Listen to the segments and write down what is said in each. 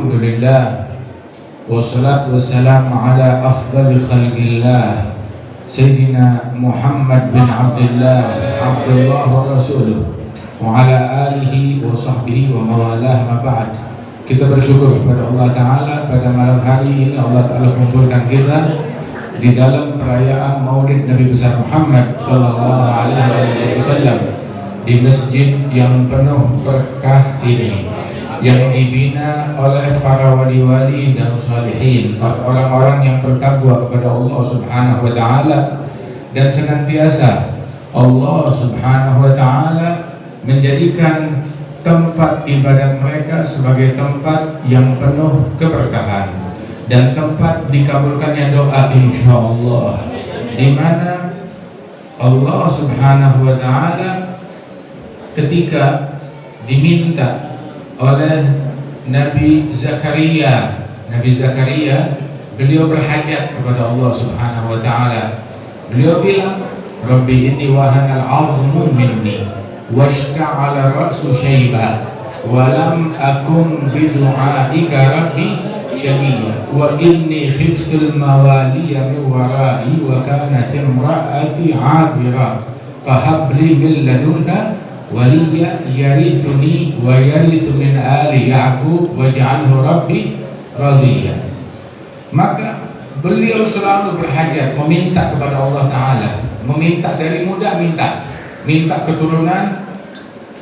Alhamdulillah, wassalatu wassalamu ala afdali khalqillah Sayyidina Muhammad bin Abdullah wa rasuluh wa ala alihi wa sahbihi wa mawalah ma ba'd. Kita bersyukur kepada Allah Ta'ala pada malam hari ini Allah Ta'ala mengumpulkan kita di dalam perayaan Maulid Nabi besar Muhammad sallallahu alaihi wasallam di masjid yang penuh berkah ini, yang dibina oleh para wali-wali dan salihin, orang-orang yang bertakwa kepada Allah Subhanahu wa Ta'ala, dan senantiasa Allah Subhanahu wa Ta'ala menjadikan tempat ibadat mereka sebagai tempat yang penuh keberkahan dan tempat dikabulkannya doa insyaallah, di mana Allah Subhanahu wa Ta'ala ketika diminta oleh Nabi Zakaria, beliau berhajat kepada Allah Subhanahu wa Ta'ala. Beliau bilang, Rabbi inni wahanal 'azmu minni washta'ala ra'su syaiba wa lam akun bidu'aika rabbi syaqiyya wa inni khiftul mawaliya min wara'i wa kanat imra'ati 'aqira fahabli min ladunka waliya yarithuni wa yarithu min ali Ya'qub waj'alhu rabbi radhiya. Maka beliau selalu berhajat, meminta kepada Allah Ta'ala, meminta dari muda, minta keturunan.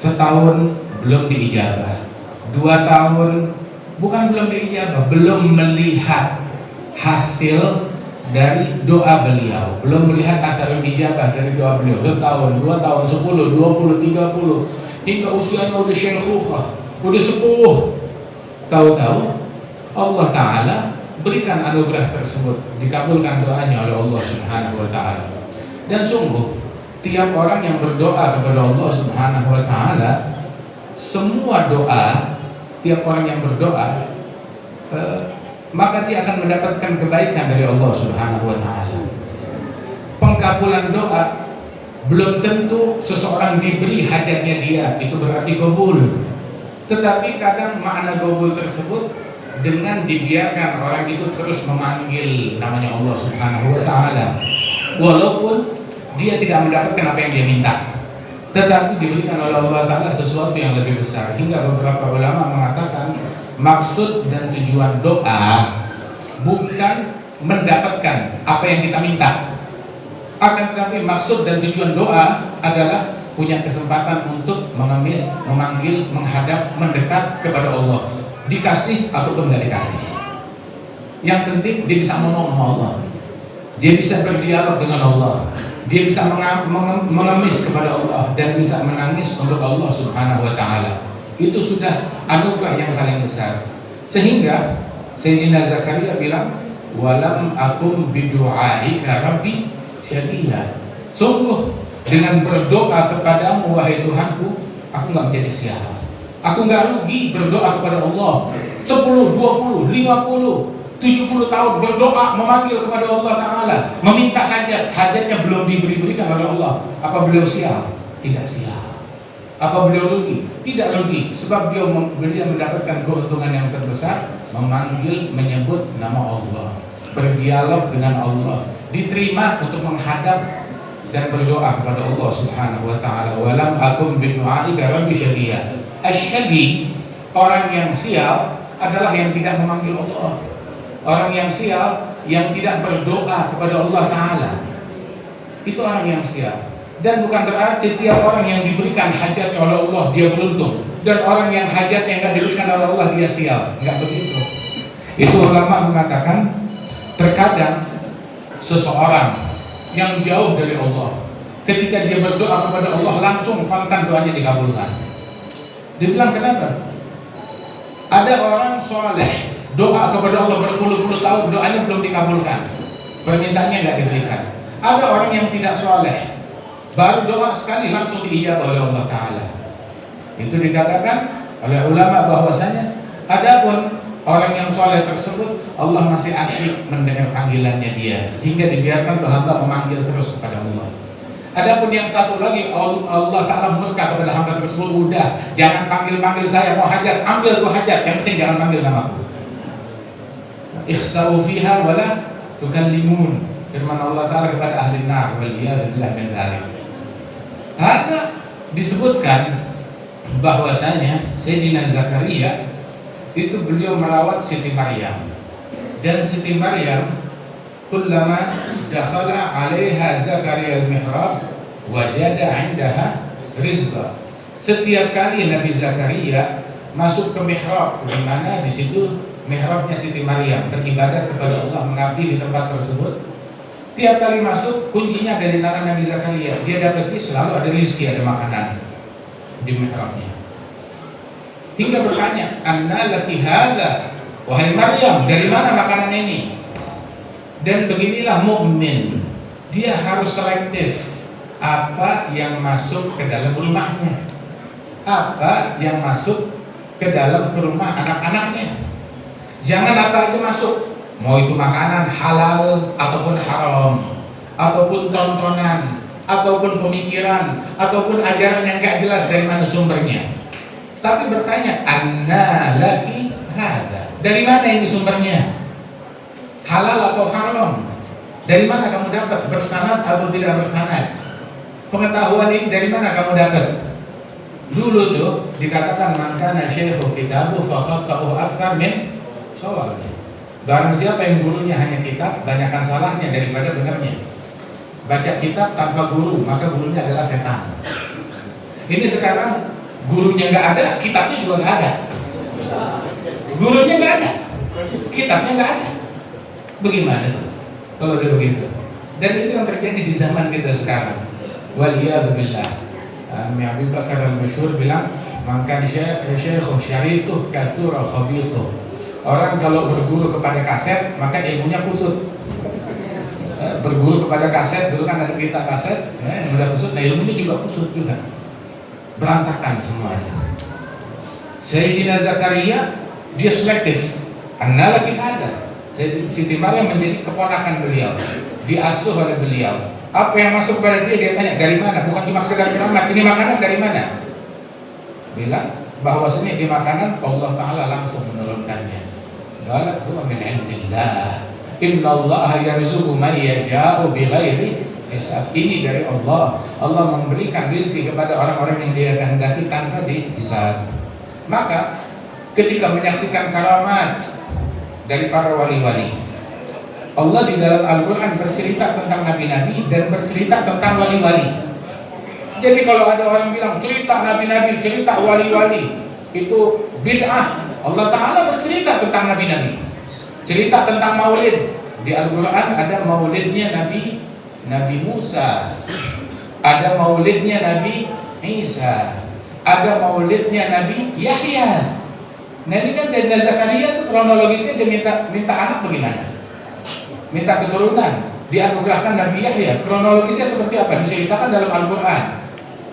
Setahun belum diijabah, 2 tahun bukan belum diijabah, belum melihat hasil dari doa beliau, belum melihat asar ijabah dari doa beliau. 1 tahun, 2 tahun, 10, 20, 30, hingga usianya udah syekhuah, udah sepuh. Tahu-tahu Allah Ta'ala berikan anugerah tersebut, dikabulkan doanya oleh Allah Subhanahu wa Ta'ala. Dan sungguh tiap orang yang berdoa kepada Allah Subhanahu wa Ta'ala, semua doa, tiap orang yang berdoa maka dia akan mendapatkan kebaikan dari Allah Subhanahu wa Ta'ala. Pengkabulan doa belum tentu seseorang diberi hajatnya dia, itu berarti kabul. Tetapi kadang makna kabul tersebut dengan dibiarkan orang itu terus memanggil namanya Allah Subhanahu wa Ta'ala, walaupun dia tidak mendapatkan apa yang dia minta, tetapi diberikan oleh Allah Ta'ala sesuatu yang lebih besar. Hingga beberapa ulama mengatakan maksud dan tujuan doa bukan mendapatkan apa yang kita minta, akan tetapi maksud dan tujuan doa adalah punya kesempatan untuk mengemis, memanggil, menghadap, mendekat kepada Allah, dikasih ataupun tidak dikasih. Yang penting dia bisa ngomong sama Allah, dia bisa berdialog dengan Allah, dia bisa mengemis kepada Allah, dan bisa menangis untuk Allah Subhanahu wa Ta'ala. Itu sudah anugerah yang paling besar. Sehingga Sayyidina Zakaria bilang, walam akum bidu'aika rabbi syaqiyya. Sungguh dengan berdoa kepadamu wahai Tuhanku, aku enggak menjadi sial, aku enggak rugi berdoa kepada Allah 10, 20, 50, 70 tahun berdoa, memanggil kepada Allah Ta'ala, meminta hajatnya belum diberikan oleh Allah. Apa beliau sial? Tidak sial. Apa beliau rugi? Tidak rugi, sebab beliau mendapatkan keuntungan yang terbesar, memanggil, menyebut nama Allah, berdialog dengan Allah, diterima untuk menghadap dan berdoa kepada Allah Subhanahu wa Ta'ala. Walam akum bidu'aika rabbi syaqiyya. Asyqi, orang yang sial adalah yang tidak memanggil Allah, orang yang sial yang tidak berdoa kepada Allah Ta'ala. Itu orang yang sial. Dan bukan berarti tiap orang yang diberikan hajatnya oleh Allah dia beruntung, dan orang yang hajatnya tidak diberikan oleh Allah dia sial. Enggak begitu. Itu ulama mengatakan, terkadang seseorang yang jauh dari Allah, ketika dia berdoa kepada Allah langsung kontan doanya dikabulkan. Dibilang kenapa? Ada orang soleh doa kepada Allah berpuluh-puluh tahun, doanya belum dikabulkan, permintaannya tidak diberikan. Ada orang yang tidak soleh, baru doa sekali langsung diijabah oleh Allah Ta'ala. Itu dikatakan oleh ulama bahwasanya adapun orang yang soleh tersebut, Allah masih asik mendengar panggilannya dia, hingga dibiarkan hamba memanggil terus kepada Allah. Adapun yang satu lagi, Allah Ta'ala murka kepada hamba tersebut, udah jangan panggil-panggil saya, mau hajat ambil tuh hajat, yang penting jangan panggil namaku. Ikhsa'u fiha wala tukallimun. Firman Allah Ta'ala kepada ahli nar, waliyadzubillah min dzalik. Ada disebutkan bahwasanya Sayyidina Zakaria itu beliau merawat Siti Maryam, dan Siti Maryam kullama dakhala 'alaiha Zakaria al-mihrab wajada 'indaha rizqa. Setiap kali Nabi Zakaria masuk ke mihrab, di mana di situ mihrabnya Siti Maryam beribadah kepada Allah, mengabdi di tempat tersebut, tiap kali masuk kuncinya dari tangan Nabi Zakaria, dia dapati selalu ada rezeki, ada makanan di mihrabnya. Hingga bertanya, "Anna laki hadza?" Wahai Maryam, dari mana makanan ini? Dan beginilah mukmin, dia harus selektif apa yang masuk ke dalam rumahnya, apa yang masuk ke dalam rumah anak-anaknya. Jangan apa aja masuk, mau itu makanan halal ataupun haram, ataupun tontonan, ataupun pemikiran, ataupun ajaran yang gak jelas dari mana sumbernya. Tapi bertanya, "Anna laki hadza?" Dari mana ini sumbernya? Halal atau haram? Dari mana kamu dapat? Bersanad atau tidak bersanad? Pengetahuan ini dari mana kamu dapat? Dulu tuh dikatakan, "Man kana syaikhu kitabu faqahu akthar min shawabih." Barang siapa yang gurunya hanya kitab, banyakkan salahnya daripada benarnya. Baca kitab tanpa guru, maka gurunya adalah setan. Ini sekarang gurunya nggak ada, kitabnya juga nggak ada. Gurunya nggak ada, kitabnya nggak ada. Bagaimana tuh kalau dia begitu? Dan itu yang terjadi di zaman kita sekarang. Waliyadzubillah. Abi Bakar al-Masyhur bilang, "Maka syaikhu syarituh katsura khabithuh." Orang kalau berguru kepada kaset, maka ilmunya kusut. Berguru kepada kaset, dulu kan ada berita kaset, udah kusut, nah ilmunya juga kusut juga. Berantakan semuanya. Sayyidina Zakaria dia selektif. Anna laki hadza. Siti Maryam menjadi keponakan beliau, diasuh oleh beliau. Apa yang masuk pada dia tanya, dari mana? Bukan cuma sekedar keramat, ini makanan dari mana? Bilang bahwasanya di makanan Allah Ta'ala langsung menurunkannya. Qala huwa min indillah. Innallaha yarzuqu man yasha'u bighairi hisab. Ini dari Allah. Allah memberikan rezeki kepada orang-orang yang Dia kehendaki tanpa dihisab. Maka ketika menyaksikan karamat dari para wali-wali, Allah di dalam Al-Quran bercerita tentang nabi-nabi dan bercerita tentang wali-wali. Jadi kalau ada orang bilang cerita nabi-nabi, cerita wali-wali, itu bid'ah. Allah Ta'ala bercerita tentang nabi-nabi, cerita tentang maulid. Di Al-Quran ada maulidnya Nabi Musa, ada maulidnya Nabi Isa, ada maulidnya Nabi Yahya. Nah ini kan Sayyidina Zakaria itu kronologisnya dia minta anak bagaimana? Minta keturunan, dianugerahkan Nabi Yahya. Kronologisnya seperti apa? Diceritakan dalam Al-Quran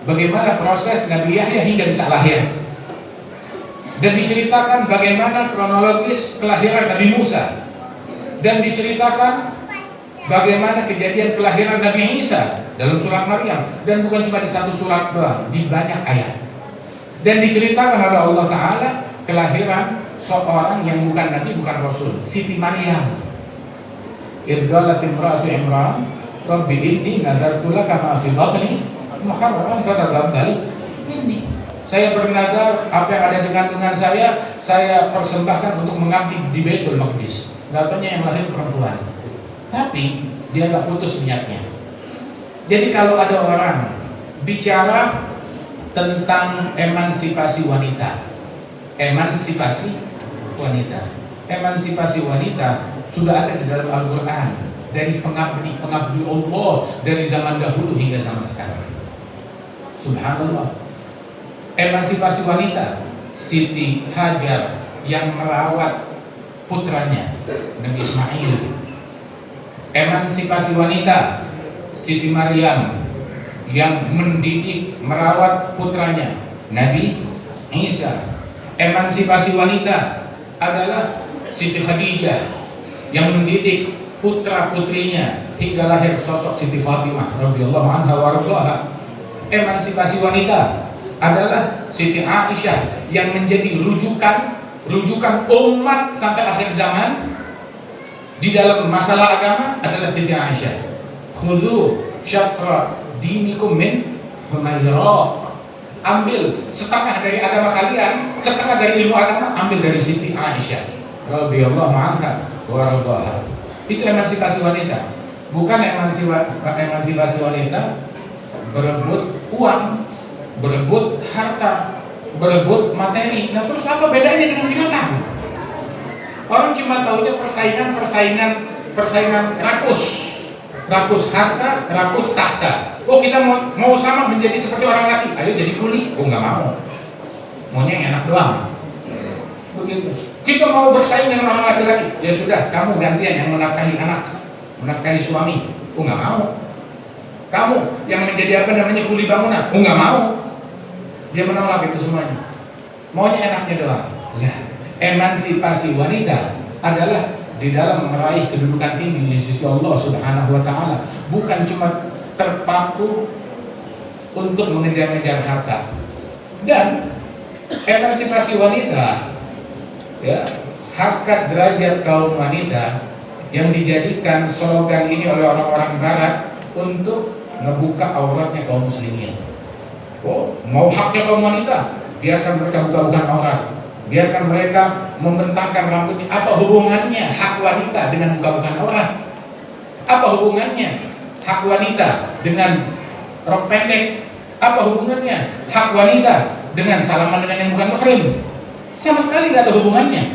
bagaimana proses Nabi Yahya hingga bisa lahir, dan diceritakan bagaimana kronologis kelahiran Nabi Musa, dan diceritakan bagaimana kejadian kelahiran Nabi Isa dalam surat Maryam, dan bukan cuma di satu surat doang, di banyak ayat. Dan diceritakan oleh Allah Ta'ala kelahiran seorang yang bukan Nabi, bukan Rasul, Siti Maryam. Irgalat imra'atu Imran, Rabbi inni nadartu laka ma fi batni muharraran fataqabbal minni. Saya bernazar apa yang ada di kandungan saya persembahkan untuk mengabdi di Baitul Maqdis. Katanya yang lahir perempuan, tapi dia nggak putus niatnya. Jadi kalau ada orang bicara tentang emansipasi wanita, emansipasi wanita sudah ada di dalam Al-Quran, dari pengabdi Allah dari zaman dahulu hingga zaman sekarang. Subhanallah. Emansipasi wanita, Siti Hajar yang merawat putranya Nabi Ismail. Emansipasi wanita, Siti Maryam yang mendidik, merawat putranya Nabi Isa. Emansipasi wanita adalah Siti Khadijah yang mendidik putra-putrinya hingga lahir sosok Siti Fatimah radhiyallahu anha warḍaha. Emansipasi wanita adalah Siti Aisyah yang menjadi rujukan umat sampai akhir zaman di dalam masalah agama adalah Siti Aisyah. Khudhu syatra dinikum min Humairah. Ambil setengah dari agama kalian, setengah dari ilmu agama ambil dari Siti Aisyah radhiyallahu anha wa radhaha. Itu emansipasi wanita, bukan emansipasi wanita berebut uang, berebut harta, berebut materi. Nah terus apa bedanya dengan binatang? Orang cuma tahunya persaingan rakus harta, rakus tahta. Oh kita mau sama menjadi seperti orang laki, ayo jadi kuli. Oh nggak mau, maunya yang enak doang. Begitu. Kita mau bersaing dengan orang laki-laki, ya sudah kamu gantian yang menafkahi anak, menafkahi suami. Oh nggak mau. Kamu yang menjadi kuli bangunan. Oh nggak mau. Dia menolak itu semuanya. Maunya enaknya doang. Ya. Emansipasi wanita adalah di dalam meraih kedudukan tinggi di sisi Allah Subhanahu wa taala, bukan cuma terpaku untuk mengejar-ngejar harta. Dan emansipasi wanita, ya, harkat derajat kaum wanita yang dijadikan slogan ini oleh orang-orang barat untuk ngebuka auratnya kaum muslimin. Oh, mau haknya kaum wanita, biarkan mereka buka-bukaan aurat. Biarkan mereka membentangkan rambutnya. Apa hubungannya hak wanita dengan buka-bukaan aurat? Apa hubungannya hak wanita dengan rok pendek? Apa hubungannya hak wanita dengan salaman dengan yang bukan mahram? Sama sekali tidak ada hubungannya.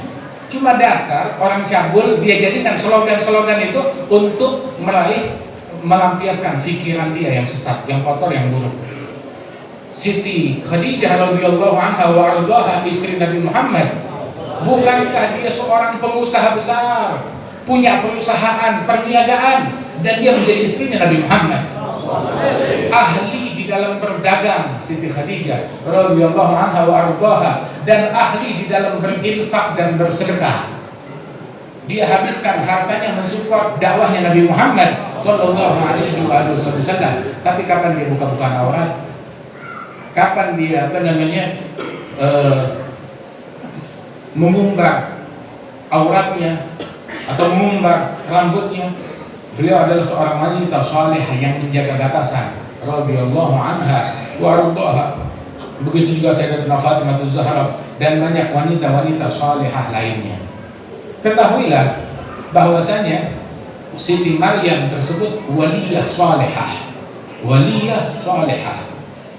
Cuma dasar orang cabul dia jadikan slogan-slogan itu untuk melampiaskan pikiran dia yang sesat, yang kotor, yang buruk. Siti Khadijah radhiyallahu anha wa ardhaha, istri Nabi Muhammad, bukankah dia seorang pengusaha besar, punya perusahaan perniagaan, dan dia menjadi istrinya Nabi Muhammad, ahli di dalam berdagang. Siti Khadijah radhiyallahu anha wa ardhaha, dan ahli di dalam berinfak dan bersedekah. Dia habiskan hartanya mensupport dakwahnya Nabi Muhammad sallallahu alaihi wasallam. Tapi kapan dia buka-bukaan aurat? Kapan dia mengumbar auratnya atau mengumbar rambutnya? Beliau adalah seorang wanita salihah yang menjaga batasan radhiyallahu anha wa ardhaha. Begitu juga Sayyidatina Fatimah Az-Zahra dan banyak wanita-wanita salihah lainnya. Ketahuilah bahwasanya Siti Maryam tersebut waliyah salihah, waliyah salihah.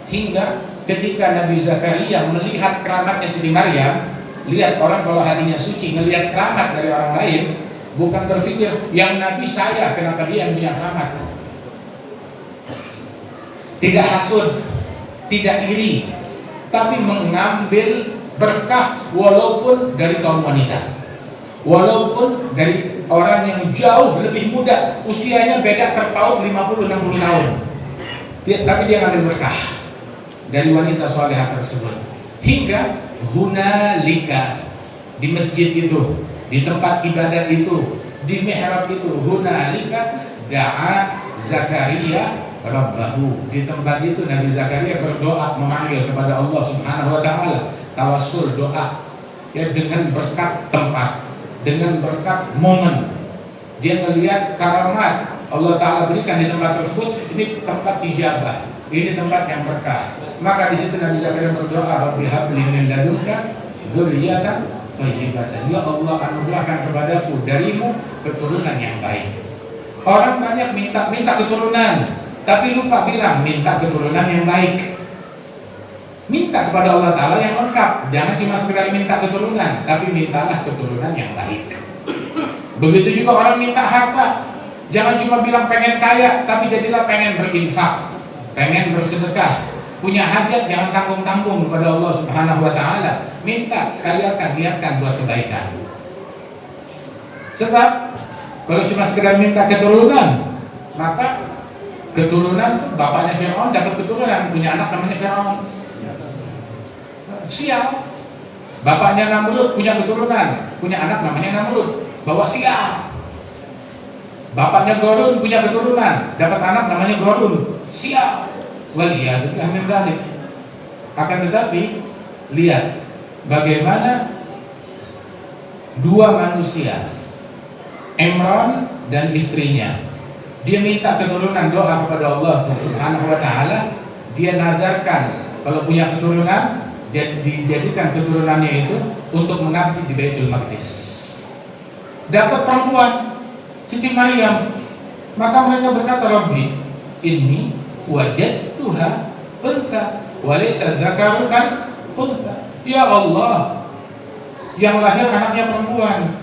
Hingga ketika Nabi Zakaria melihat keramatnya Siti Maryam, lihat orang kalau hatinya suci, melihat keramat dari orang lain, bukan berpikir yang Nabi saya, kenapa dia yang punya keramat. Tidak hasud, tidak iri, tapi mengambil berkah walaupun dari kaum wanita, walaupun dari orang yang jauh lebih muda, usianya beda terpaut 50-60 tahun, tapi dia ngambil berkah dari wanita salihah tersebut. Hingga hunalika, di masjid itu, di tempat ibadat itu, di mihrab itu, hunalika da'a Zakaria rabbahu. Di tempat itu Nabi Zakaria berdoa, memanggil kepada Allah Subhanahu wa taala, tawassul, doa, ya, dengan berkat tempat, dengan berkat momen. Dia melihat karamat Allah taala berikan di tempat tersebut. Ini tempat ijabah, ini tempat yang berkah. Maka di situ Nabi Zakaria berdoa, Rabbi habli min ladunka dzurriyyatan thayyibatan. Ya Allah, anugerahkan kepadaku darimu keturunan yang baik. Orang banyak minta keturunan, tapi lupa bilang minta keturunan yang baik. Minta kepada Allah Ta'ala yang lengkap. Jangan cuma sekedar minta keturunan, tapi mintalah keturunan yang baik. Begitu juga orang minta harta. Jangan cuma bilang pengen kaya, tapi jadilah pengen berinfak, pengen bersedekah. Punya hajat jangan tanggung-tanggung kepada Allah Subhanahu wa taala. Minta sekalian niatkan buat kebaikan. Sebab kalau cuma sekedar minta keturunan, maka keturunan bapaknya Fir'aun dapat keturunan, punya anak namanya Fir'aun. Sial. Bapaknya Namrud punya keturunan, punya anak namanya Namrud, bawa sial. Bapaknya Gorun punya keturunan, dapat anak namanya Gorun, sial. Waliyadzubillah min dzalik. Akan tetapi lihat bagaimana dua manusia Imran dan istrinya. Dia minta keturunan, doa kepada Allah Subhanahu wa taala. Dia nazarkan kalau punya keturunan, dijadikan keturunannya itu untuk mengabdi di Baitul Maqdis. Dapat perempuan Siti Maryam, maka mereka berkata, Rabbi inni wajadtuha untha wa laysa dzakaru kan untha. Ya Allah, yang lahir anaknya perempuan.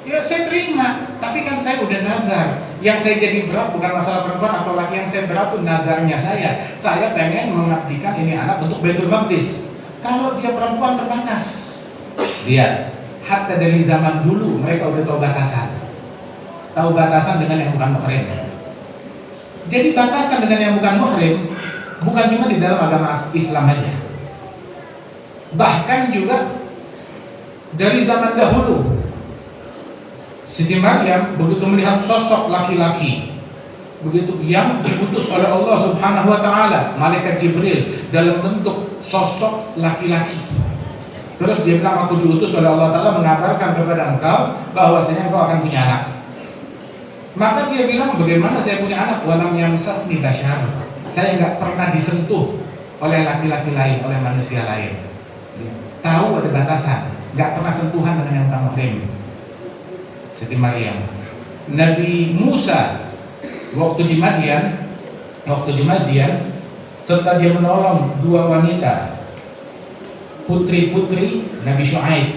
Ya saya terima, tapi kan saya udah nazar. Yang saya jadi berat bukan masalah perempuan atau laki, yang saya berat itu nazarnya saya. Saya pengen mengabdikan ini anak untuk Baitul Maqdis. Kalau dia perempuan berbatas. Lihat, hatta dari zaman dulu mereka udah tahu batasan. Tahu batasan dengan yang bukan muhrim. Jadi batasan dengan yang bukan muhrim bukan cuma di dalam agama Islam aja. Bahkan juga dari zaman dahulu. Siti Maryam begitu melihat sosok laki-laki begitu yang diutus oleh Allah Subhanahu wa taala, malaikat Jibril dalam bentuk sosok laki-laki. Terus dia bilang, aku diutus oleh Allah taala mengabarkan kepada engkau bahwasanya engkau akan punya anak. Maka dia bilang, bagaimana saya punya anak? Walam yamsasni bashar. Saya enggak pernah disentuh oleh laki-laki lain, oleh manusia lain. Tahu ada batasan, enggak pernah sentuhan dengan yang bukan muhrim. Siti Maryam. Nabi Musa waktu di Madian, setelah dia menolong dua wanita putri-putri Nabi Syuaib,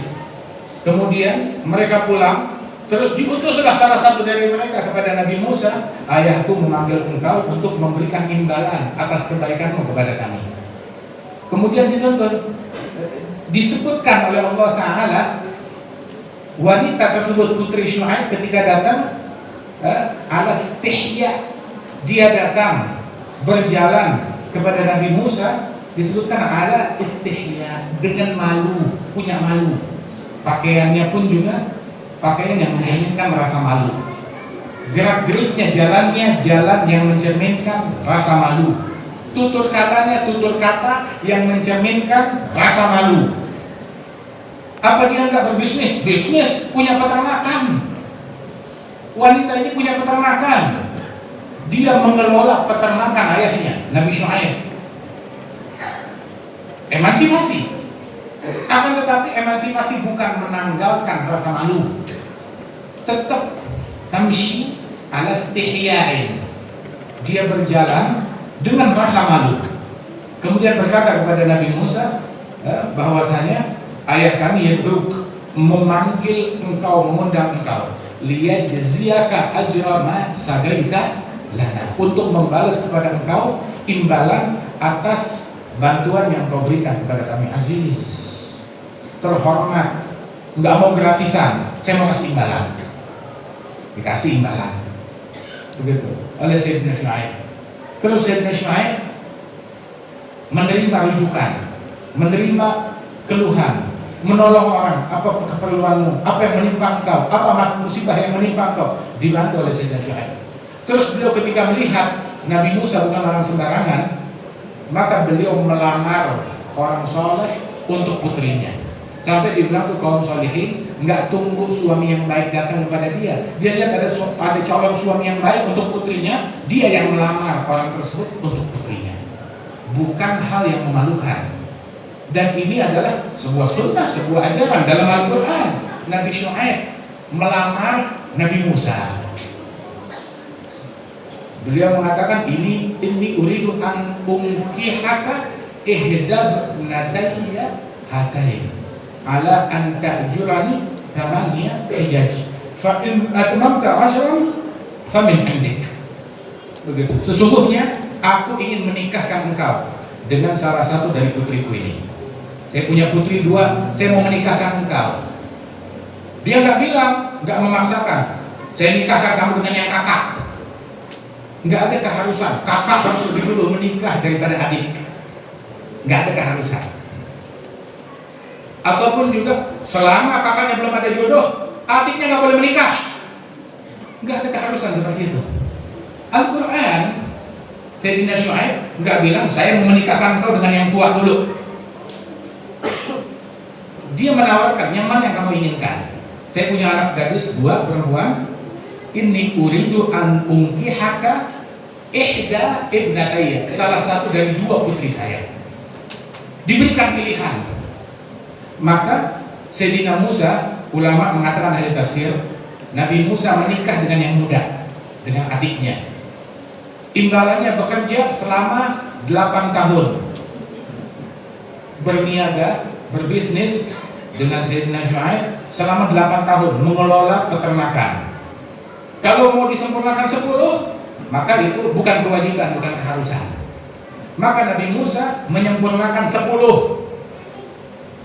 kemudian mereka pulang, terus diutuslah salah satu dari mereka kepada Nabi Musa, ayahku memanggil engkau untuk memberikan imbalan atas kebaikanmu kepada kami. Kemudian disebutkan oleh Allah Ta'ala, wanita tersebut putri Syuaib ketika datang ala istihya, dia datang berjalan kepada Nabi Musa, disebutkan ala istihya, dengan malu, punya malu. Pakaiannya pun juga pakaian yang mencerminkan rasa malu. Gerak-geriknya, jalannya jalan yang mencerminkan rasa malu. Tutur katanya tutur kata yang mencerminkan rasa malu. Apa dia enggak berbisnis? Bisnis, punya peternakan. Wanita ini punya peternakan. Dia mengelola peternakan ayahnya, Nabi Syuaib. Emansipasi. Akan tetapi emansipasi bukan menanggalkan rasa malu. Tetap tamshi ala istihya'in. Dia berjalan dengan rasa malu. Kemudian berkata kepada Nabi Musa bahwasanya ayah kami yad'uk, memanggil engkau, mengundang engkau, liyajziyaka ajra ma sagaita lana, untuk membalas kepada engkau imbalan atas bantuan yang kau berikan kepada kami. Aziz, terhormat, enggak mau gratisan, saya mau kasih imbalan. Dikasih imbalan. Begitu oleh Sayyidina Syuaib. Terus Sayyidina Syuaib menerima rujukan, menerima keluhan, menolong orang, apa keperluanmu, apa yang menimpa engkau, apa musibah yang menimpa engkau, dibantu oleh Sayyidina Syuaib. Terus beliau ketika melihat Nabi Musa bukan orang sembarangan, maka beliau melamar orang soleh untuk putrinya. Sampai dibilang tuh kaum solehin nggak tunggu suami yang baik datang kepada dia. Dia lihat ada calon suami yang baik untuk putrinya, dia yang melamar orang tersebut untuk putrinya. Bukan hal yang memalukan. Dan ini adalah sebuah sunnah, sebuah ajaran dalam Al-Quran. Nabi Syuaib melamar Nabi Musa. Beliau mengatakan, ini uridu an unkihaka ihdab nadaiya hatain ala an ta'jurani thamaniya hijaj fa in atmamta 'ashran famin 'indik. Begitu. Sesungguhnya aku ingin menikahkan engkau dengan salah satu dari putriku ini. Saya punya putri dua, saya mau menikahkan engkau. Dia nggak bilang, nggak memaksakan, saya nikahkan kamu dengan yang kakak. Nggak ada keharusan, kakak harus lebih dulu menikah daripada adik. Nggak ada keharusan. Ataupun juga selama kakaknya belum ada jodoh, adiknya nggak boleh menikah. Nggak ada keharusan seperti itu. Al-Quran, Sayyidina Syuaib nggak bilang saya mau menikahkan engkau dengan yang tua dulu. Dia menawarkan yang mana yang kamu inginkan. Saya punya anak gadis 2 perempuan. Inni uridu an unkihaka ihda ibnatayya, salah satu dari 2 putri saya. Diberikan pilihan. Maka Sayyidina Musa, ulama mengatakan ahli tafsir, Nabi Musa menikah dengan yang muda, dengan adiknya. Imbalannya bekerja selama 8 tahun, berniaga, berbisnis dengan Sayyidina Syuaib selama 8 tahun, mengelola peternakan. Kalau mau disempurnakan 10, maka itu bukan kewajiban, bukan keharusan. Maka Nabi Musa menyempurnakan 10,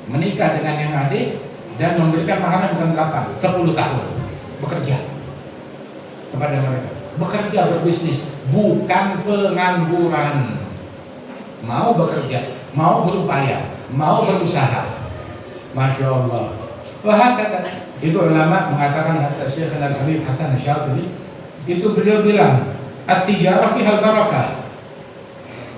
menikah dengan yang adik dan memberikan maharnya bukan 8, 10 tahun bekerja kepada mereka. Bekerja, berbisnis, bukan pengangguran. Mau bekerja, mau berupaya, mau berusaha. Masya Allah. Wah, kata itu ulama mengatakan, kata Syekh Al-Habib Hasan Syadzili, itu beliau bilang, at-tijarah fihal barakah.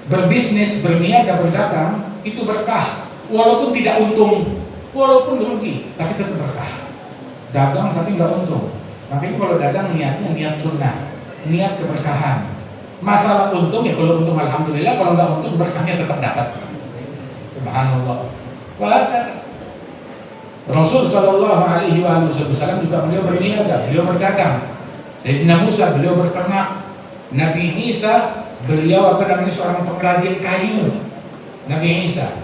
Berbisnis, berniaga, berdagang itu berkah, walaupun tidak untung, walaupun rugi, tapi tetap berkah. Dagang tapi nggak untung. Makanya kalau dagang niatnya niat sunnah, niat keberkahan. Masalah untung ya, kalau untung alhamdulillah, kalau nggak untung berkahnya tetap dapat. Subhanallah. Rasul Shallallahu Alaihi Wasallam juga beliau berniaga, beliau berdagang. Sayyidina Musa beliau berternak. Nabi Isa beliau seorang pengrajin kayu. Nabi Isa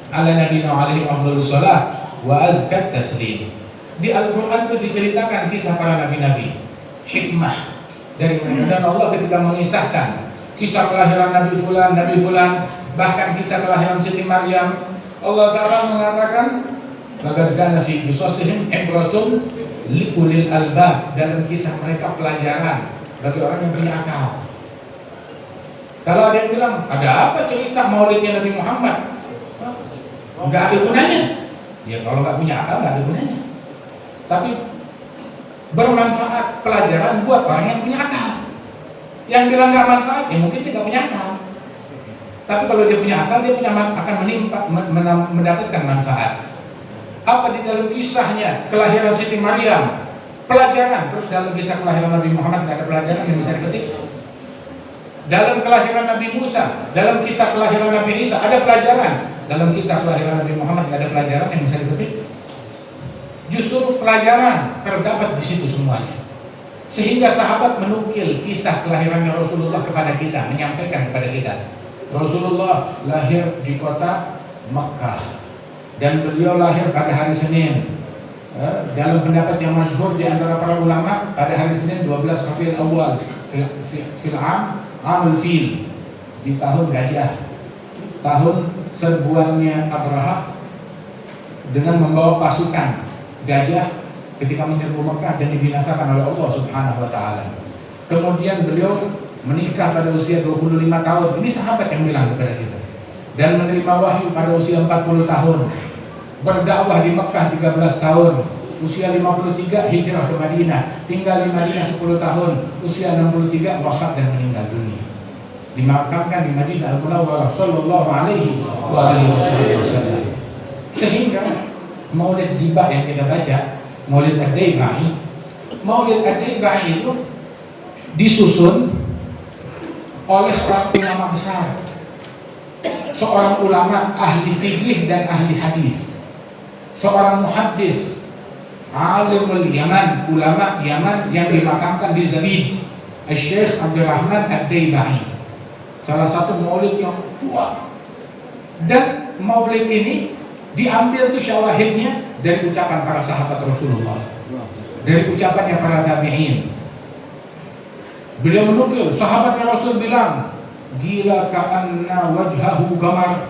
ala Nabi Alaihi Wasallam wa azkat taslim. Di Al-Quran itu diceritakan kisah para nabi-nabi, hikmah dari mereka. Dan Allah ketika mengisahkan kisah kelahiran Nabi Fulan, bahkan kisah kelahiran Siti Maryam, Allah Ta'ala mengatakan Laqad kana fi qisasihim ibratun liulil albab, dalam kisah mereka pelajaran bagi orang yang punya akal. Kalau ada yang bilang, ada apa cerita maulidnya Nabi Muhammad? Enggak ada gunanya. Ya kalau nggak punya akal nggak ada gunanya. Tapi bermanfaat pelajaran buat orang yang punya akal. Yang bilang nggak manfaat, ya mungkin dia nggak punya akal. Tapi kalau dia punya akal, dia akan mendapatkan manfaat. Apa di dalam kisahnya kelahiran Siti Maryam pelajaran, terus dalam kisah kelahiran Nabi Muhammad nggak ada pelajaran yang bisa dipetik. Dalam kelahiran Nabi Musa, dalam kisah kelahiran Nabi Isa ada pelajaran, dalam kisah kelahiran Nabi Muhammad nggak ada pelajaran yang bisa dipetik. Justru pelajaran terdapat di situ semuanya. Sehingga sahabat menukil kisah kelahiran Rasulullah kepada kita, menyampaikan kepada kita. Rasulullah lahir di kota Makkah dan beliau lahir pada hari Senin. Dalam pendapat yang masyhur di antara para ulama, pada hari Senin 12 Rabiul Awal fil Amul Fil, di tahun gajah, tahun serbuannya Abraha dengan membawa pasukan gajah ketika menyerbu Mekah dan dibinasakan oleh Allah Subhanahu wa taala. Kemudian beliau menikah pada usia 25 tahun. Ini sahabat yang bilang kepada kita. Dan menerima wahyu pada usia 40 tahun. Berdakwah di Mekah 13 tahun. Usia 53 hijrah ke Madinah. Tinggal di Madinah 10 tahun. Usia 63 wafat dan meninggal dunia. Dimakamkan di Madinah Al-Munawwarah sallallahu alaihi wasallam. Sehingga Maulid Hibah yang kita baca, Maulid Ad-Daibai itu disusun oleh seorang ulama besar, seorang ulama ahli fikih dan ahli hadis, seorang muhaddis, alimul Yaman, ulama Yaman yang dimakamkan di Zabid, Syekh Abdurrahman Ad-Daibai, salah satu maulid yang tua. Dan maulid ini diambil tuh syawahidnya dari ucapan para sahabat Rasulullah, dari ucapannya para tabi'in. Beliau menukil, sahabatnya Rasul bilang, gila ka'anna wajhahu qamar.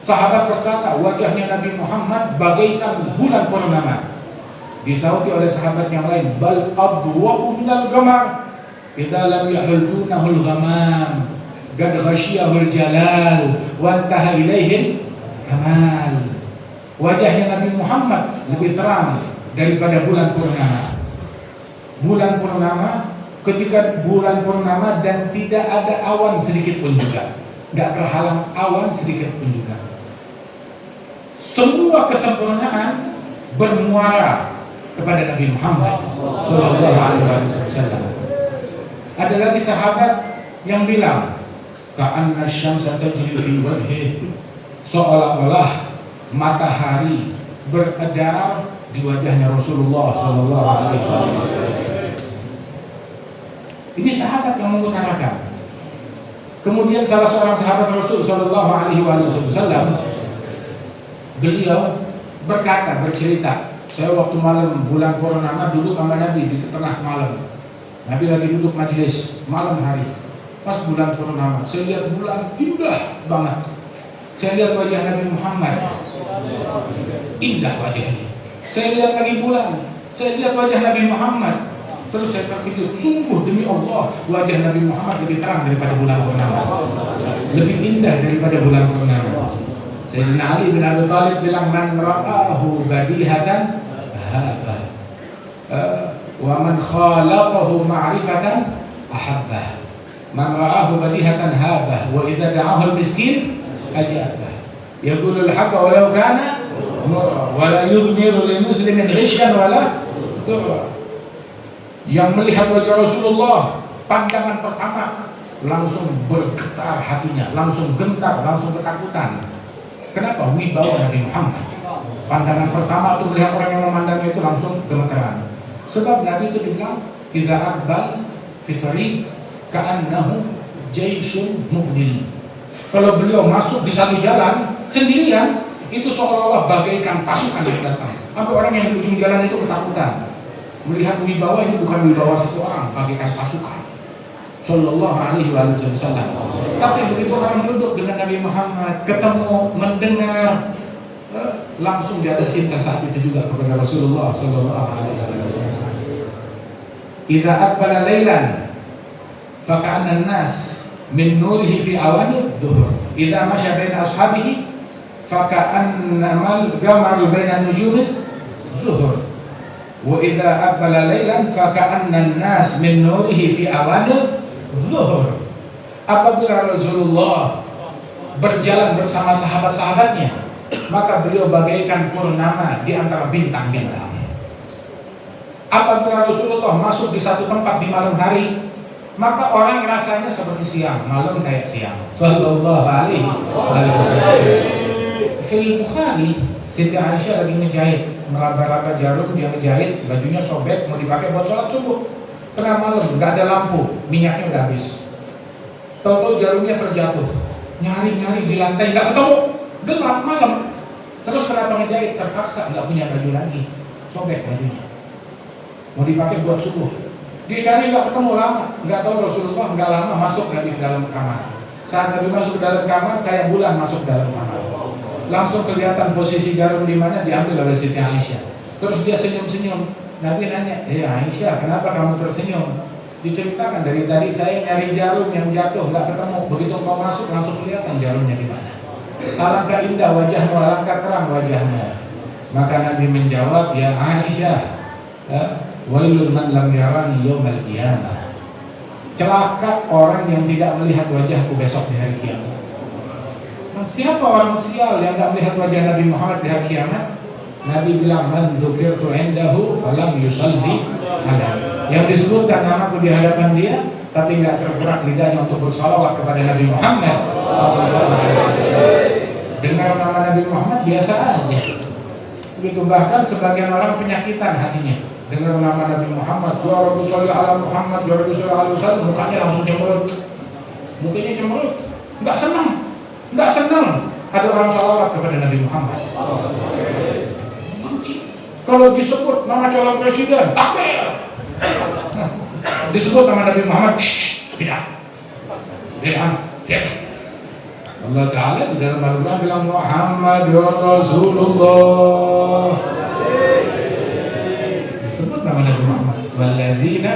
Sahabat berkata, wajahnya Nabi Muhammad bagaikan bulan purnama. Disauti oleh sahabat yang lain, bal adwa'u minal qamar idza lam yahulunahul ghamam qad ghasyiyahul jalal wa intaha ilaihi kamal. Wajahnya Nabi Muhammad lebih terang daripada bulan purnama. Bulan purnama, ketika bulan purnama dan tidak ada awan sedikit pun juga, nggak terhalang awan sedikit pun juga. Semua kesempurnaan bermuara kepada Nabi Muhammad Sallallahu Alaihi Wasallam. Ada lagi sahabat yang bilang, ka'anna syamsa tajri fi wajhihi, seolah-olah matahari beredar di wajahnya Rasulullah Sallallahu Alaihi Wasallam. Ini sahabat yang mengutarakan. Kemudian salah seorang sahabat Rasul Sallallahu Alaihi Wasallam, beliau bercerita, saya waktu malam bulan Purnama duduk sama Nabi di tengah malam. Nabi lagi duduk majelis malam hari. Pas bulan Purnama, saya lihat bulan indah banget. Saya lihat wajah Nabi Muhammad, indah wajahnya. Saya lihat lagi bulan, saya lihat wajah Nabi Muhammad. Terus saya terkejut, sungguh demi Allah wajah Nabi Muhammad lebih terang daripada bulan Purnama, lebih indah daripada bulan Purnama. Sayyidina Ali bin Abi Thalib bilang, man ra'ahu badihatan haba wa man khalaqahu ma'rifatan ahabbah. Man ra'ahu badihatan haba wa idza da'ahu al-miskin ajabah. Yaqulu al-haqqa walau kana wa la yudmiru lil muslimin ghishan wala durra. Yang melihat wajah Rasulullah, pandangan pertama langsung bergetar hatinya, langsung gentar, langsung ketakutan. Kenapa? Wibawa Nabi Muhammad. Pandangan pertama itu melihat orang yang memandangnya itu langsung gemetaran. Sebab Nabi itu bilang, idza aqbal fi tariq ka'annahu jayshun muqbil. Kalau beliau masuk di satu jalan sendirian, itu seolah-olah bagaikan pasukan yang datang. Sampai orang yang di ujung jalan itu ketakutan. Melihat wibawa ini bukan wibawa seseorang, bagaikan pasukan. Sallallahu Alaihi Wasallam. Tapi begitu orang duduk dengan Nabi Muhammad, ketemu, mendengar, langsung dia ada cinta saat itu juga kepada Rasulullah Sallallahu Alaihi Wasallam. Idza aqbala lailan, faka'anna an-nas min nurihi fi awani dhuhr. Idza masya baina ashabihi, faka'anna al-qamaru baina nujumi zuhur. Wa idza aqbala lailan faka'anna an-nas min nurihi fi awani dhuhr. Apabila Rasulullah berjalan bersama sahabat-sahabatnya, maka beliau bagaikan purnama di antara bintang-bintang. Apabila Rasulullah masuk di satu tempat di malam hari, maka orang rasanya seperti siang, malam kayak siang. Sallallahu Alaihi Wasallam. Di Bukhari, Siti Aisyah lagi ngejahit, meraba-raba jarum, dia ngejahit, bajunya sobek, mau dipakai buat sholat subuh. Tengah malam, nggak ada lampu, minyaknya udah habis. Tahu-tahu jarumnya terjatuh, nyari-nyari di lantai nggak ketemu, gelap malam. Terus kenapa ngejahit? Terpaksa, nggak punya baju lagi, sobek bajunya. Mau dipakai buat subuh, dicari nggak ketemu lama, nggak tahu Rasulullah nggak lama masuk lagi ke dalam kamar. Saat Nabi masuk ke dalam kamar, kayak bulan masuk ke dalam kamar. Langsung kelihatan posisi jarum di mana, diambil oleh Siti Aisyah. Terus dia senyum-senyum. Nabi nanya, Aisyah, kenapa kamu tersenyum? Diceritakan, dari tadi saya nyari jarum yang jatuh, nggak ketemu. Begitu kau masuk, langsung kelihatan jarumnya di mana. Alangkah indah wajahmu, alangkah terang wajahmu. Maka Nabi menjawab, ya Aisyah, wailul man lam yarani yaumal qiyamah. Celaka orang yang tidak melihat wajahku besok di hari kiamat. Siapa orang sial yang tidak melihat wajah Nabi Muhammad di hari kiamat? Nabi bilang, man dzukirtu indahu falam yusalli alaihi. Yang disebutkan namaku di hadapan dia, tapi tidak tergerak lidahnya untuk bersalawat kepada Nabi Muhammad. Dengar nama Nabi Muhammad biasa aja. Begitu, bahkan sebagian orang penyakitan hatinya. Dengar nama Nabi Muhammad, ya Rabbi sholli ala Muhammad, ya Rabbi sholli ala Muhammad, mukanya langsung cemberut. Mukanya cemberut, nggak senang. Nggak senang ada orang salawat kepada Nabi Muhammad. Kalau disebut nama calon presiden, takbir. Disebut nama Nabi Muhammad, tidak. Allah Ta'ala di dalam Al-Quran bilang, Muhammadur Rasulullah. Disebut nama Nabi Muhammad. Walladzina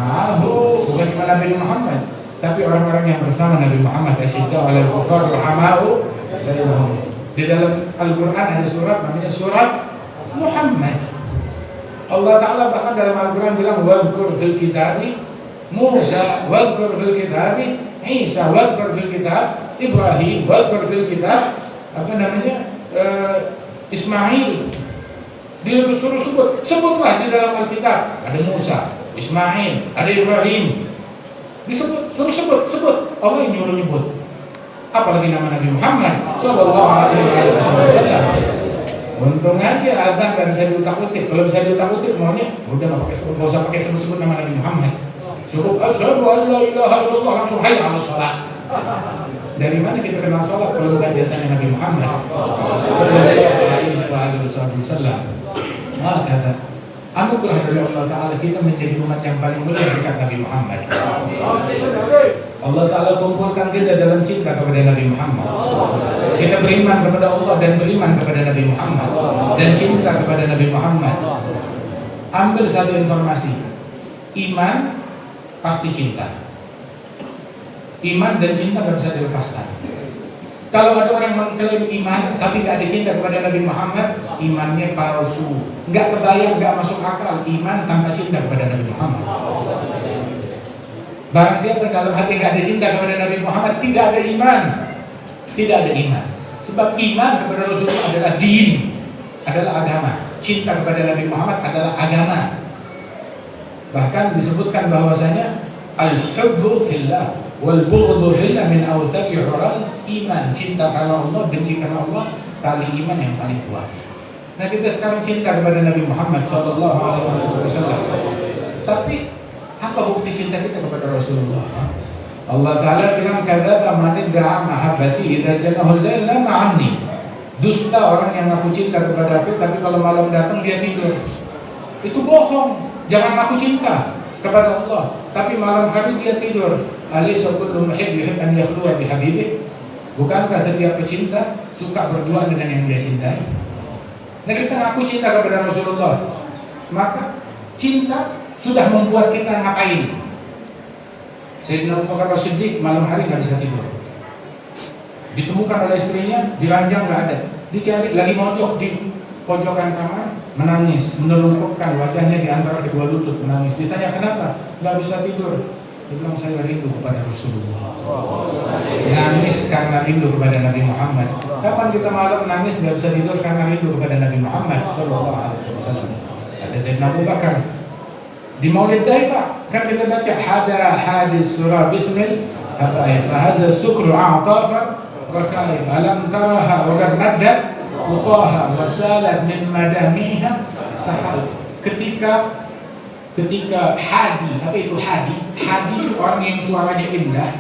ma'ahu, bukan cuma Nabi Muhammad, tapi orang-orang yang bersama Nabi Muhammad. Asyidda'u 'alal kuffar rahama'u bainahum. Di dalam Al-Quran ada surat namanya surat Muhammad. Allah Ta'ala bahkan dalam Al-Quran bilang, wadhkur fil kitabi Musa, wadhkur fil kitabi Isa, wadhkur fil kitab Ibrahim, wadhkur fil kitab Ismail. Disuruh sebutlah di dalam Alkitab. Ada Musa, Ismail, ada Ibrahim. Suruh sebut. Allah yang nyuruh. Apalagi nama Nabi Muhammad Sallallahu Alaihi Wasallam. Untung aja azan dan bisa diutak-utik. Kalau bisa diutak-utik maunya udah nggak usah pakai sebut nama Nabi Muhammad. Cukup asyhadu an la ilaha illallah langsung hayya 'alas shalah. Dari mana kita kenal sholat kalau bukan jasanya Nabi Muhammad Sallallahu Alaihi Wasallam? Kata anugerah dari Allah Ta'ala kita menjadi umat yang paling mulia dekat Nabi Muhammad. Allah Ta'ala kumpulkan kita dalam cinta kepada Nabi Muhammad. Kita beriman kepada Allah dan beriman kepada Nabi Muhammad dan cinta kepada Nabi Muhammad. Ambil satu informasi, iman pasti cinta. Iman dan cinta tidak bisa dilepaskan. Kalau ada orang mengklaim iman tapi tidak ada cinta kepada Nabi Muhammad, imannya palsu. Nggak kebayang, nggak masuk akal iman tanpa cinta kepada Nabi Muhammad. Barang siapa dalam hati nggak ada cinta kepada Nabi Muhammad, tidak ada iman. Tidak ada iman. Sebab iman kepada Rasulullah adalah din, adalah agama. Cinta kepada Nabi Muhammad adalah agama. Bahkan disebutkan bahwasanya al-hubbu fillah wal bughdhu fillah min awthaqi hural iman. Cinta karena Allah, benci karena Allah, tali iman yang paling kuat. Nah, kita sekarang cinta kepada Nabi Muhammad Sallallahu Alaihi Wasallam. Tapi apa bukti cinta kita kepada Rasulullah? Allah Ta'ala bilang kadzaba man idda'a mahabbati idza janahu al-lail ma'anni. Dusta orang yang ngaku cinta kepada aku tapi kalau malam datang dia tidur. Itu bohong. Jangan ngaku cinta kepada Allah tapi malam hari dia tidur. Alaysa kullu muhibb yuhibbu an yakhluwa bi habibih? Bukankah setiap pecinta suka berdua dengan yang dia cintai? Nah, kita ngaku cinta kepada Rasulullah, maka cinta sudah membuat kita ngapain? Sayyidina Abu Bakar As-Siddiq malam hari nggak bisa tidur. Ditemukan oleh istrinya, diranjang nggak ada. Dicari lagi mojok di pojokan kamar, menangis, menelungkupkan wajahnya di antara kedua lutut, menangis. Ditanya kenapa? Nggak bisa tidur. Dia bilang saya rindu kepada Rasulullah. Nangis karena rindu kepada Nabi Muhammad. Kapan kita malam nangis nggak bisa tidur karena rindu kepada Nabi Muhammad Sallallahu Alaihi Wasallam? Ada Sayyidina Abu Bakar di Maulid Daifah kan kita baca hadis surah Bismil hadza sukru a'tafa rakaib alam taraha wa qad maddat qutaha wa salat min madamiha sahal. Ketika hadi, apa itu hadi? Hadi itu orang yang suaranya indah,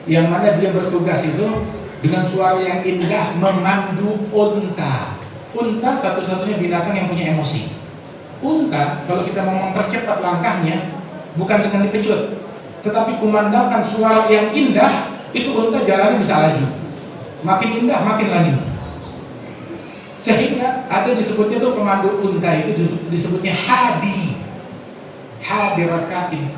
yang mana dia bertugas itu dengan suara yang indah memandu unta. Unta satu-satunya binatang yang punya emosi. Unta kalau kita mau mempercepat langkahnya bukan dengan dipecut, tetapi kumandangkan suara yang indah, itu unta jalannya bisa laju. Makin indah makin laju. Sehingga ada disebutnya tuh pemandu unta itu disebutnya hadi. Hadirakatin,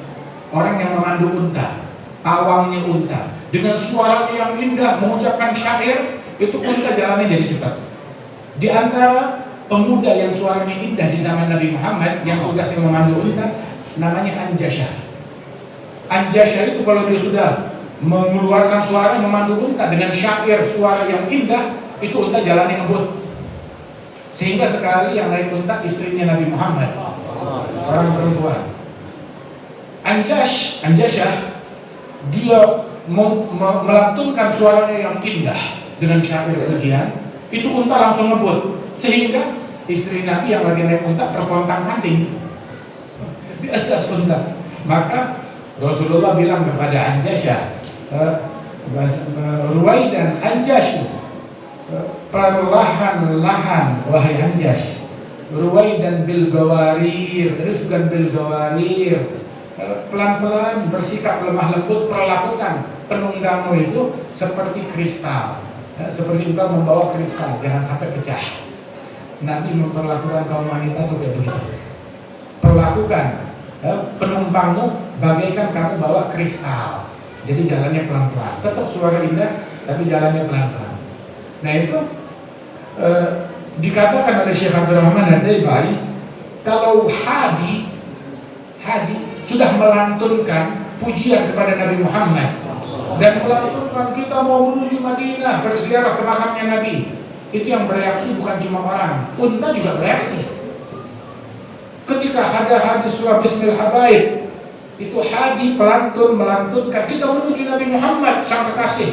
orang yang memandu unta, pawangnya unta, dengan suaranya yang indah mengucapkan syair, itu unta jalannya jadi cepat. Di antara pemuda yang suaranya indah di zaman Nabi Muhammad yang tugasnya memandu unta, namanya Anjasyah. Anjasyah itu kalau dia sudah mengeluarkan suara memandu unta dengan syair suara yang indah, itu unta jalannya ngebut. Sehingga sekali yang naik unta istrinya Nabi Muhammad, orang perempuan. Anjasyah dia melantunkan suaranya yang indah dengan syair sekian, itu unta langsung ngebut, sehingga istri Nabi yang lagi naik unta terpontang-panting di atas unta. Maka Rasulullah bilang kepada Anjasyah, Ruwaidan Anjash, perlahan-lahan wahai Anjash, Ruwaidan bil gawarir, rifqan bil gawarir, pelan-pelan, bersikap lemah lembut, perlakukan penunggangmu itu seperti kristal, seperti engkau membawa kristal, jangan sampai pecah. Nabi memperlakukan kaum wanita seperti begitu. Perlakukan penumpangmu bagaikan kamu bawa kristal, jadi jalannya pelan-pelan, tetap suara indah tapi jalannya pelan-pelan. Nah itu dikatakan oleh Syekh Abdul Rahman Ad-Daibari, kalau hadi sudah melantunkan pujian kepada Nabi Muhammad dan melantunkan kita mau menuju Madinah berziarah ke makamnya Nabi, itu yang bereaksi bukan cuma orang, unta juga bereaksi. Ketika ada hadis surah Bismil Habaib, itu haji pelantun melantunkan kita menuju Nabi Muhammad sang kekasih.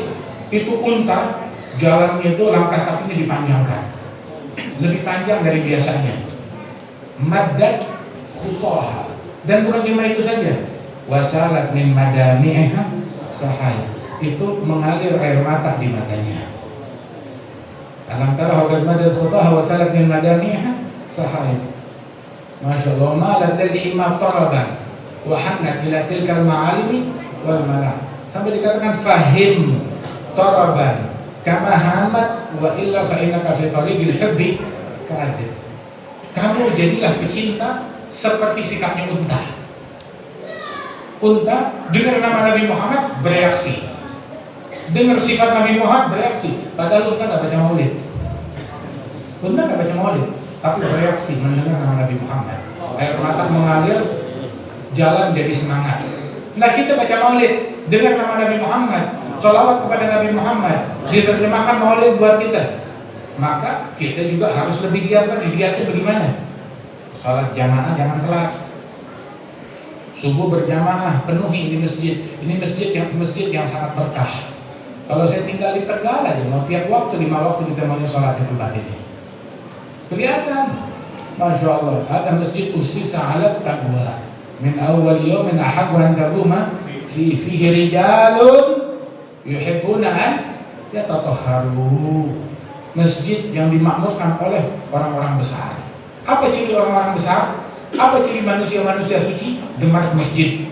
Itu unta jalannya itu langkah kakinya dipanjangkan, lebih panjang dari biasanya. Madad khutoha, dan bukan cuma itu saja, wasalat min madamiha sahaya, itu mengalir air mata di matanya. Alam tara hawad madad khutoha wasalat min madamiha sahaya. Masya Allah, malat dari imam taraban wahanat ila tilkal ma'alimi wal malah, sampai dikatakan fahim taraban kama hamat wa illa fa innaka fi tariqil hubbi kadid. Kamu jadilah pecinta seperti sikapnya unta. Unta dengar nama Nabi Muhammad bereaksi, dengar sifat Nabi Muhammad bereaksi. Padahal unta tidak baca maulid, unta tidak baca maulid, tapi bereaksi mendengar nama Nabi Muhammad. Air mata mengalir, jalan jadi semangat. Nah, kita baca maulid, dengar nama Nabi Muhammad, sholawat kepada Nabi Muhammad, diterjemahkan maulid buat kita, maka kita juga harus lebih giat lagi. Giatnya bagaimana? Sholat jamaah jangan telat, subuh berjamaah penuhi di masjid. Ini masjid yang sangat berkah. Kalau saya tinggal di Tegal aja, mau tiap waktu 5 waktu kita mau sholat di tempat ini, kelihatan. Masya Allah, ada masjid usisa ala taqwa min awal yawmin ahabbu an taquma fihi rijalun yuhibbuna an yatatahharu. Masjid yang dimakmurkan oleh orang-orang besar. Apa ciri orang-orang besar? Apa ciri manusia-manusia suci? Gemar masjid.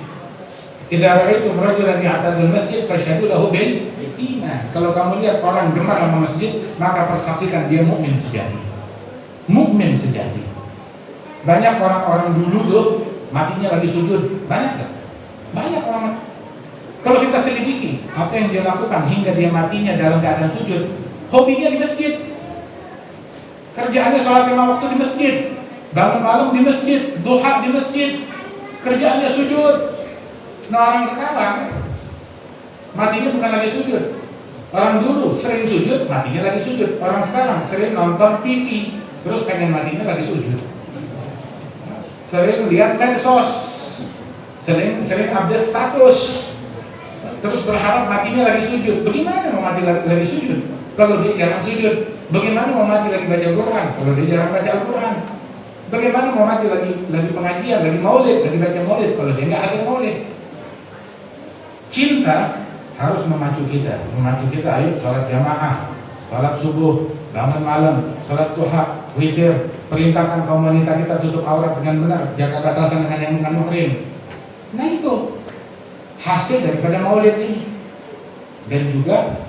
Idza ra'aitum rajulan ya'tadul masjid fashhadu lahu bil iman. Kalau kamu lihat orang gemar sama masjid, maka persaksikan dia mukmin sejati. Mukmin sejati. Banyak orang-orang dulu tuh matinya lagi sujud. Banyak tak? Banyak orang. Kalau kita selidiki apa yang dia lakukan hingga dia matinya dalam keadaan sujud, hobinya di masjid, kerjaannya sholat 5 waktu di masjid, bangun malam di masjid, duha di masjid, kerjaannya sujud. Nah, orang sekarang matinya bukan lagi sujud. Orang dulu sering sujud, matinya lagi sujud. Orang sekarang sering nonton TV, terus pengen matinya lagi sujud. Sering lihat medsos, sering update status, terus berharap matinya lagi sujud. Bagaimana mau mati lagi sujud kalau dia jarang sujud? Bagaimana mau mati lagi baca Quran kalau dia jarang baca Al-Quran? Bagaimana mau mati lagi pengajian, lagi maulid, lagi baca maulid kalau dia nggak ada maulid? Cinta harus memacu kita ayo sholat jamaah, sholat subuh, bangun malam, sholat duha, witir. Perintahkan kaum wanita kita tutup aurat dengan benar, jaga batasan dengan yang bukan muhrim. Nah, itu hasil daripada maulid ini. Dan juga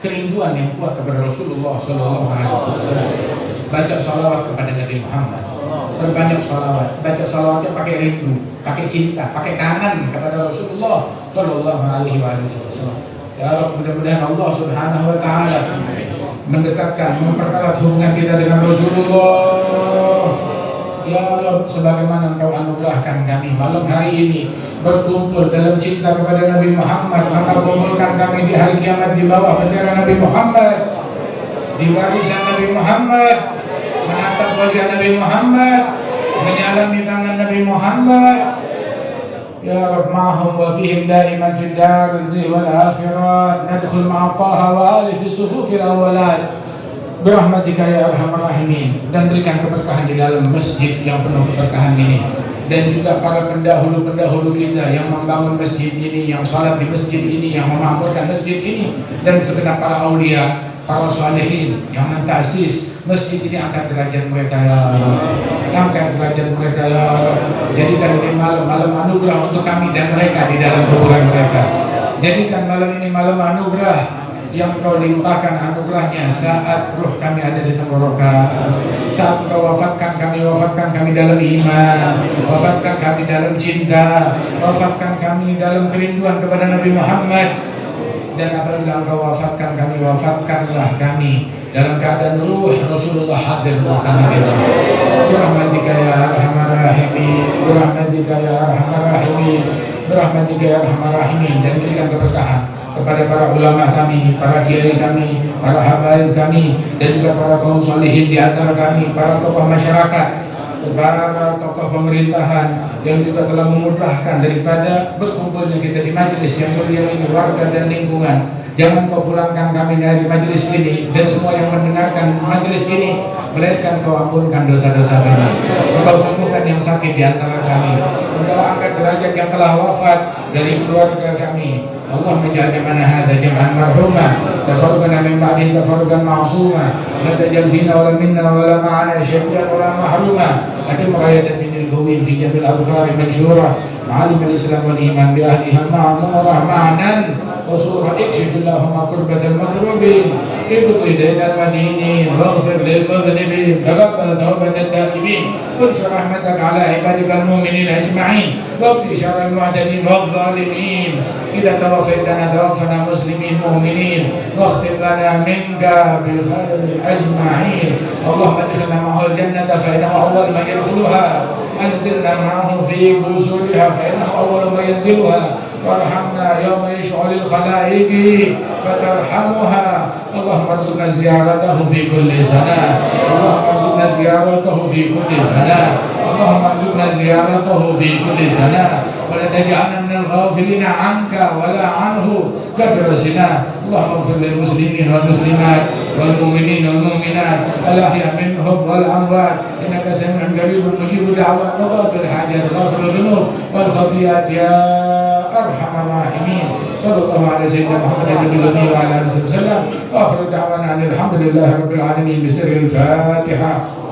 kerinduan yang kuat kepada Rasulullah SAW. Baca salawat kepada Nabi Muhammad, berbanyak salawat. Baca salawatnya pakai rindu, pakai cinta, pakai kangen kepada Rasulullah SAW. Ya Allah, mudah-mudahan Allah Subhanahu Wa Taala mendekatkan, mempererat hubungan kita dengan Rasulullah. Ya Allah, sebagaimana Engkau anugerahkan kami malam hari ini berkumpul dalam cinta kepada Nabi Muhammad, maka kumpulkan kami di hari kiamat di bawah bendera Nabi Muhammad, di barisan Nabi Muhammad, menatap wajah Nabi Muhammad, menyalami tangan Nabi Muhammad. Ya Rabb, ma'hum wa fihim daiman fid daril wal akhirat, nadkhul ma'a Taha wa ali fi sufufil awwalat birahmatika ya arhamar rahimin. Dan berikan keberkahan di dalam masjid yang penuh keberkahan ini, dan juga para pendahulu-pendahulu kita yang membangun masjid ini, yang salat di masjid ini, yang memakmurkan masjid ini, dan segenap para aulia, para salihin yang mentaksis masjid ini. Angkat derajat mereka ya Allah, angkat derajat mereka ya Allah. Jadikan ini malam anugerah untuk kami dan mereka di dalam kuburan mereka. Jadikan malam ini malam anugerah yang Kau limpahkan anugerahnya saat ruh kami ada di tenggorokan, saat Kau wafatkan kami dalam iman, wafatkan kami dalam cinta, wafatkan kami dalam kerinduan kepada Nabi Muhammad. Dan apabila Engkau wafatkan kami, wafatkanlah kami dalam keadaan ruh Rasulullah hadir bersama kita. Birahmatika ya arhamar rahimin, birahmatika ya arhamar rahimin, birahmatika ya arhamar rahimin. Dan berikan keberkahan kepada para ulama kami, para kiai kami, para habaib kami, dan juga para kaum salihin di antara kami, para tokoh masyarakat para tokoh pemerintahan yang juga telah memudahkan daripada berkumpulnya kita di majelis yang mulia ini, warga dan lingkungan. Jangan kau pulangkan kami dari majelis ini dan semua yang mendengarkan majelis ini, melainkan kau ampunkan dosa-dosa kami. Engkau sembuhkan yang sakit di antara kami. Engkau angkat derajat yang telah wafat dari keluarga kami. Allah menjadi mana hada jam'an marhumah, tafarqana min ba'di tafarqan ma'suma, la tajal fina wala minna wala ma'ana syai'an wala mahruma, adim ghayatan min al-gawin fi jamil adhkar mansyura, ma'alim al-islam wal iman bi ahliha ma'murah ma'nan وصورة اكشف اللهم كربة المكروبين ابق إلينا المدينين واغفر للمذنبين تقبل توبة التائبين وانشر رحمتك على عبادك المؤمنين أجمعين واغفر شر المعتدين والظالمين إذا توفيتنا توفنا مسلمين مؤمنين واختم لنا منك بالخير أجمعين اللهم ادخلنا معه الجنة فإنه أول من يدخلها أنزلنا معه في قصورها فإنه أول من ينزلها وارحمنا يوم يشعل الخلائق فترحمها اللهم ارزقنا زيارته في كل سنة اللهم ارزقنا زيارته في كل سنة اللهم ارزقنا زيارته في كل سنة ولا تجعلنا من الغافلين عنك ولا عنه كدرسنا اللهم اغفر للمسلمين والمسلمات والمؤمنين والمؤمنات الأحياء منهم والأموات إنك سميع قريب مجيب دعوات وقاضي الحاجات غافر الذنوب والخطيئات يا أرحم الراحمين صلى الله على سيدنا محمد النبي وعلى آله وسلم وآخر دعوانا أن الحمد لله رب العالمين بسر الفاتحة.